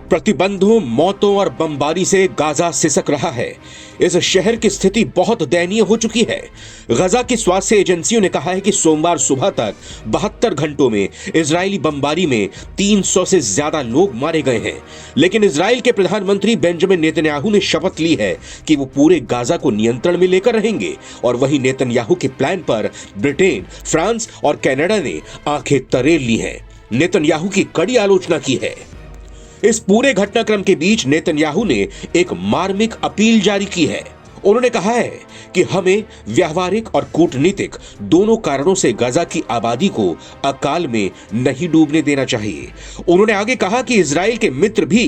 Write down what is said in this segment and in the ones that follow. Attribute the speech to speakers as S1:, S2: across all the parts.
S1: प्रतिबंधों, मौतों और बमबारी से गाजा सिसक रहा है। इस शहर की स्थिति बहुत दयनीय हो चुकी है। गाजा की स्वास्थ्य एजेंसियों ने कहा है कि सोमवार सुबह तक 72 घंटों में इजरायली बमबारी में 300 से ज्यादा लोग मारे गए हैं। लेकिन इजराइल के प्रधानमंत्री बेंजामिन नेतन्याहू ने शपथ ली है कि वो पूरे गाजा को नियंत्रण में लेकर रहेंगे। और वहीं नेतन्याहू के प्लान पर ब्रिटेन, फ्रांस और कनाडा ने आंखें तरेर ली हैं। नेतन्याहू की कड़ी आलोचना की है। इस पूरे घटनाक्रम के बीच नेतन्याहू ने एक मार्मिक अपील जारी की है। उन्होंने कहा है कि हमें व्यावहारिक और कूटनीतिक दोनों कारणों से गाजा की आबादी को अकाल में नहीं डूबने देना चाहिए। उन्होंने आगे कहा कि इजराइल के मित्र भी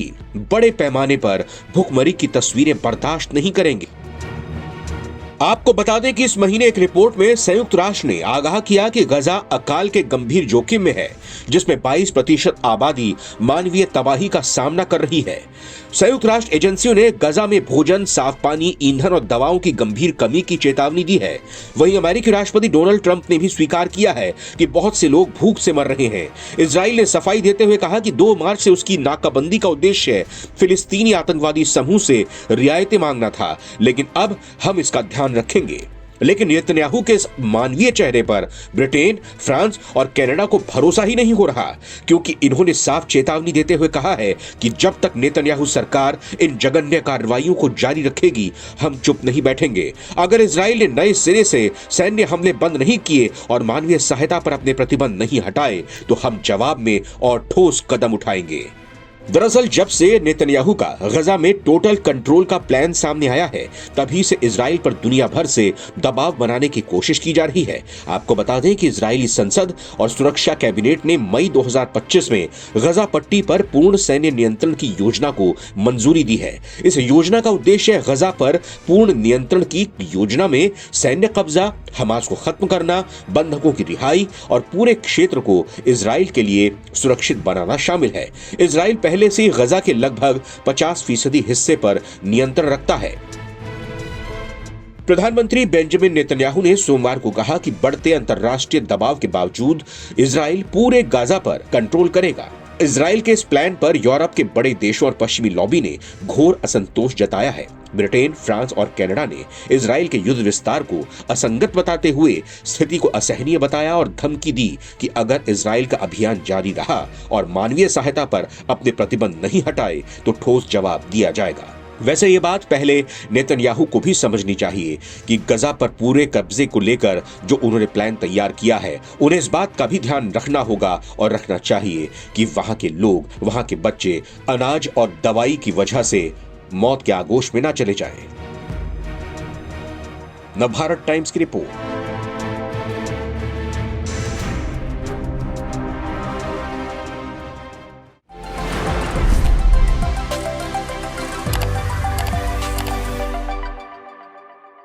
S1: बड़े पैमाने पर भुखमरी की तस्वीरें बर्दाश्त नहीं करेंगे। आपको बता दें कि इस महीने एक रिपोर्ट में संयुक्त राष्ट्र ने आगाह किया कि गाजा अकाल के गंभीर जोखिम में है, जिसमें 22% आबादी मानवीय तबाही का सामना कर रही है। संयुक्त राष्ट्र एजेंसियों ने गाजा में भोजन, साफ पानी, ईंधन और दवाओं की गंभीर कमी की चेतावनी दी है। वहीं अमेरिकी राष्ट्रपति डोनाल्ड ट्रंप ने भी स्वीकार किया है कि बहुत से लोग भूख से मर रहे हैं। इजराइल ने सफाई देते हुए कहा कि 2 मार्च से उसकी नाकाबंदी का उद्देश्य फिलिस्तीनी आतंकवादी समूह से रियायतें मांगना था, लेकिन अब हम इसका ध्यान रखेंगे। लेकिन नेतन्याहू के इस मानवीय चेहरे पर ब्रिटेन, फ्रांस और कनाडा को भरोसा ही नहीं हो रहा, क्योंकि इन्होंने साफ चेतावनी देते हुए कहा है कि जब तक नेतन्याहू सरकार इन जघन्य कार्रवाइयों को जारी रखेगी, हम चुप नहीं बैठेंगे। अगर इजराइल ने नए सिरे से सैन्य हमले बंद नहीं किए और मानवीय सहायता पर अपने प्रतिबंध नहीं हटाए, तो हम जवाब में और ठोस कदम उठाएंगे। दरअसल जब से नेतन्याहू का गाजा में टोटल कंट्रोल का प्लान सामने आया है, तभी से इजराइल पर दुनिया भर से दबाव बनाने की कोशिश की जा रही है। आपको बता दें कि इजरायली संसद और सुरक्षा कैबिनेट ने मई 2025 में गाजा पट्टी पर पूर्ण सैन्य नियंत्रण की योजना को मंजूरी दी है। इस योजना का उद्देश्य गाजा पर पूर्ण नियंत्रण की योजना में सैन्य कब्जा, हमास को खत्म करना, बंधकों की रिहाई और पूरे क्षेत्र को इजराइल के लिए सुरक्षित बनाना शामिल है। इजराइल पहले से गाजा के लगभग 50% हिस्से पर नियंत्रण रखता है। प्रधानमंत्री बेंजामिन नेतन्याहू ने सोमवार को कहा कि बढ़ते अंतर्राष्ट्रीय दबाव के बावजूद इजराइल पूरे गाजा पर कंट्रोल करेगा। इजराइल के इस प्लान पर यूरोप के बड़े देशों और पश्चिमी लॉबी ने घोर असंतोष जताया है। ब्रिटेन, फ्रांस और कनाडा ने इजराइल के युद्ध विस्तार को असंगत बताते हुए स्थिति को असहनीय बताया और धमकी दी कि अगर इजराइल का अभियान जारी रहा और मानवीय सहायता पर अपने प्रतिबंध नहीं हटाए, तो ठोस जवाब दिया जाएगा। वैसे ये बात पहले नेतन्याहू को भी समझनी चाहिए कि गाजा पर पूरे कब्जे को लेकर जो उन्होंने प्लान तैयार किया है, उन्हें इस बात का भी ध्यान रखना होगा और रखना चाहिए कि वहां के लोग, वहां के बच्चे अनाज और दवाई की वजह से मौत के आगोश में ना चले जाएं। नवभारत टाइम्स की रिपोर्ट।